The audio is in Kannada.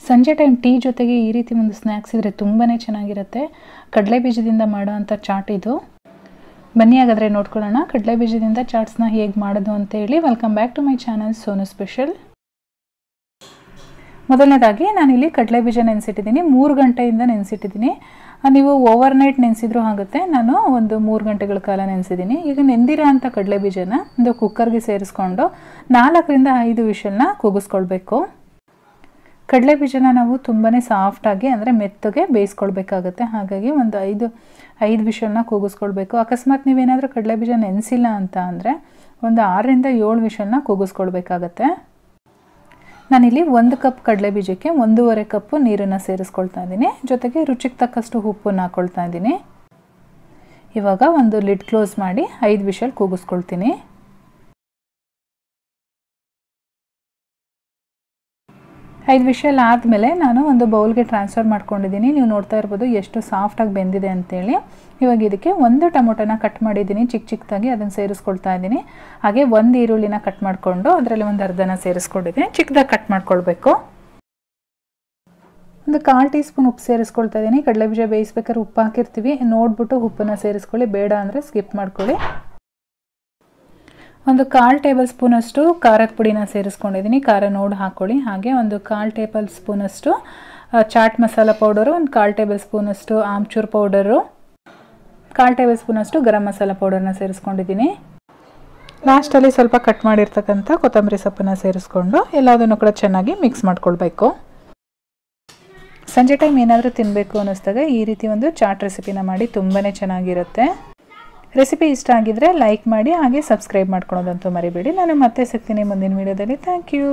ಸಂಜೆ ಟೈಮ್ ಟೀ ಜೊತೆಗೆ ಈ ರೀತಿ ಒಂದು ಸ್ನ್ಯಾಕ್ಸ್ ಇದ್ದರೆ ತುಂಬಾ ಚೆನ್ನಾಗಿರುತ್ತೆ. ಕಡಲೆ ಬೀಜದಿಂದ ಮಾಡೋ ಅಂಥ ಚಾಟ್ ಇದು. ಬನ್ನಿ ಹಾಗಾದರೆ ನೋಡ್ಕೊಳ್ಳೋಣ ಕಡಲೆ ಬೀಜದಿಂದ ಚಾಟ್ಸ್ನ ಹೇಗೆ ಮಾಡೋದು ಅಂತ ಹೇಳಿ. Welcome back to my channel Sonu special. ಮೊದಲನೇದಾಗಿ ನಾನಿಲ್ಲಿ ಕಡಲೆ ಬೀಜ ನೆನೆಸಿಟ್ಟಿದ್ದೀನಿ. 3 ಗಂಟೆಯಿಂದ ನೆನೆಸಿಟ್ಟಿದ್ದೀನಿ. ನೀವು ಓವರ್ನೈಟ್ ನೆನೆಸಿದ್ರೂ ಆಗುತ್ತೆ. ನಾನು ಒಂದು 3 ಗಂಟೆಗಳ ಕಾಲ ನೆನೆಸಿದ್ದೀನಿ. ಈಗ ನೆಂದಿರೋ ಅಂಥ ಕಡಲೆ ಬೀಜನ ಒಂದು ಕುಕ್ಕರ್ಗೆ ಸೇರಿಸ್ಕೊಂಡು 4 ರಿಂದ 5 ವಿಷಲ್ನ ಕೂಗಿಸ್ಕೊಳ್ಬೇಕು. ಕಡಲೆ ಬೀಜನ ನಾವು ತುಂಬಾ ಸಾಫ್ಟಾಗಿ ಅಂದರೆ ಮೆತ್ತಗೆ ಬೇಯಿಸ್ಕೊಳ್ಬೇಕಾಗತ್ತೆ. ಹಾಗಾಗಿ ಒಂದು 5 ವಿಷಲ್ನ ಕೂಗಿಸ್ಕೊಳ್ಬೇಕು. ಅಕಸ್ಮಾತ್ ನೀವೇನಾದರೂ ಕಡಲೆ ಬೀಜ ನೆನೆಸಿಲ್ಲ ಅಂತ ಅಂದರೆ ಒಂದು 6 ರಿಂದ 7 ವಿಷಲ್ನ ಕೂಗಿಸ್ಕೊಳ್ಬೇಕಾಗತ್ತೆ. ನಾನಿಲ್ಲಿ 1 ಕಪ್ ಕಡಲೆ ಬೀಜಕ್ಕೆ 1.5 ಕಪ್ಪು ನೀರನ್ನು ಸೇರಿಸ್ಕೊಳ್ತಾ ಇದ್ದೀನಿ. ಜೊತೆಗೆ ರುಚಿಗೆ ತಕ್ಕಷ್ಟು ಉಪ್ಪನ್ನು ಹಾಕ್ಕೊಳ್ತಾ ಇದ್ದೀನಿ. ಇವಾಗ ಒಂದು ಲಿಡ್ ಕ್ಲೋಸ್ ಮಾಡಿ 5 ವಿಷಲ್ ಕೂಗಿಸ್ಕೊಳ್ತೀನಿ. 5 ವಿಷಲ್ ಆದಮೇಲೆ ನಾನು ಒಂದು ಬೌಲ್ಗೆ ಟ್ರಾನ್ಸ್ಫರ್ ಮಾಡ್ಕೊಂಡಿದ್ದೀನಿ. ನೀವು ನೋಡ್ತಾ ಇರ್ಬೋದು ಎಷ್ಟು ಸಾಫ್ಟಾಗಿ ಬೆಂದಿದೆ ಅಂತೇಳಿ. ಇವಾಗ ಇದಕ್ಕೆ 1 ಟೊಮೊಟೊನ ಕಟ್ ಮಾಡಿದ್ದೀನಿ ಚಿಕ್ಕದಾಗಿ, ಅದನ್ನು ಸೇರಿಸ್ಕೊಳ್ತಾ ಇದ್ದೀನಿ. ಹಾಗೆ 1 ಈರುಳ್ಳಿನ ಕಟ್ ಮಾಡಿಕೊಂಡು ಅದರಲ್ಲಿ ಒಂದು ಅರ್ಧನ ಸೇರಿಸ್ಕೊಂಡಿದ್ದೀನಿ. ಚಿಕ್ಕದಾಗಿ ಕಟ್ ಮಾಡ್ಕೊಳ್ಬೇಕು. ಒಂದು 1/4 ಟೀ ಸ್ಪೂನ್ ಉಪ್ಪು ಸೇರಿಸ್ಕೊಳ್ತಾ ಇದ್ದೀನಿ. ಕಡಲೆ ಬೀಜ ಬೇಯಿಸ್ಬೇಕಾದ್ರೆ ಉಪ್ಪು ಹಾಕಿರ್ತೀವಿ, ನೋಡಿಬಿಟ್ಟು ಉಪ್ಪನ್ನು ಸೇರಿಸ್ಕೊಳ್ಳಿ. ಬೇಡ ಅಂದರೆ ಸ್ಕಿಪ್ ಮಾಡ್ಕೊಳ್ಳಿ. ಒಂದು 1/4 ಟೇಬಲ್ ಸ್ಪೂನಷ್ಟು ಖಾರದ ಪುಡಿನ ಸೇರಿಸ್ಕೊಂಡಿದ್ದೀನಿ. ಖಾರ ನೋಡಿ ಹಾಕ್ಕೊಳ್ಳಿ. ಹಾಗೆ ಒಂದು 1/4 ಟೇಬಲ್ ಸ್ಪೂನಷ್ಟು ಚಾಟ್ ಮಸಾಲ ಪೌಡರು, ಒಂದು 1/4 ಟೇಬಲ್ ಸ್ಪೂನಷ್ಟು ಆಮ್ಚೂರ್ ಪೌಡರು, 1/4 ಟೇಬಲ್ ಸ್ಪೂನಷ್ಟು ಗರಂ ಮಸಾಲ ಪೌಡರ್ನ ಸೇರಿಸ್ಕೊಂಡಿದ್ದೀನಿ. ಲಾಸ್ಟಲ್ಲಿ ಸ್ವಲ್ಪ ಕಟ್ ಮಾಡಿರ್ತಕ್ಕಂಥ ಕೊತ್ತಂಬರಿ ಸೊಪ್ಪನ್ನು ಸೇರಿಸ್ಕೊಂಡು ಎಲ್ಲದನ್ನು ಕೂಡ ಚೆನ್ನಾಗಿ ಮಿಕ್ಸ್ ಮಾಡ್ಕೊಳ್ಬೇಕು. ಸಂಜೆ ಟೈಮ್ ಏನಾದರೂ ತಿನ್ನಬೇಕು ಅನ್ನಿಸ್ದಾಗ ಈ ರೀತಿ ಒಂದು ಚಾಟ್ ರೆಸಿಪಿನ ಮಾಡಿ ತುಂಬಾ ಚೆನ್ನಾಗಿರುತ್ತೆ. ರೆಸಿಪಿ ಇಷ್ಟ ಆಗಿದ್ರೆ ಲೈಕ್ ಮಾಡಿ, ಹಾಗೆ ಸಬ್ಸ್ಕ್ರೈಬ್ ಮಾಡ್ಕೊಳ್ಳೋದಂತೂ ಮರಿಬೇಡಿ. ನಾನು ಮತ್ತೆ ಸಿಗ್ತೀನಿ ಮುಂದಿನ ವಿಡಿಯೋದಲ್ಲಿ. Thank you.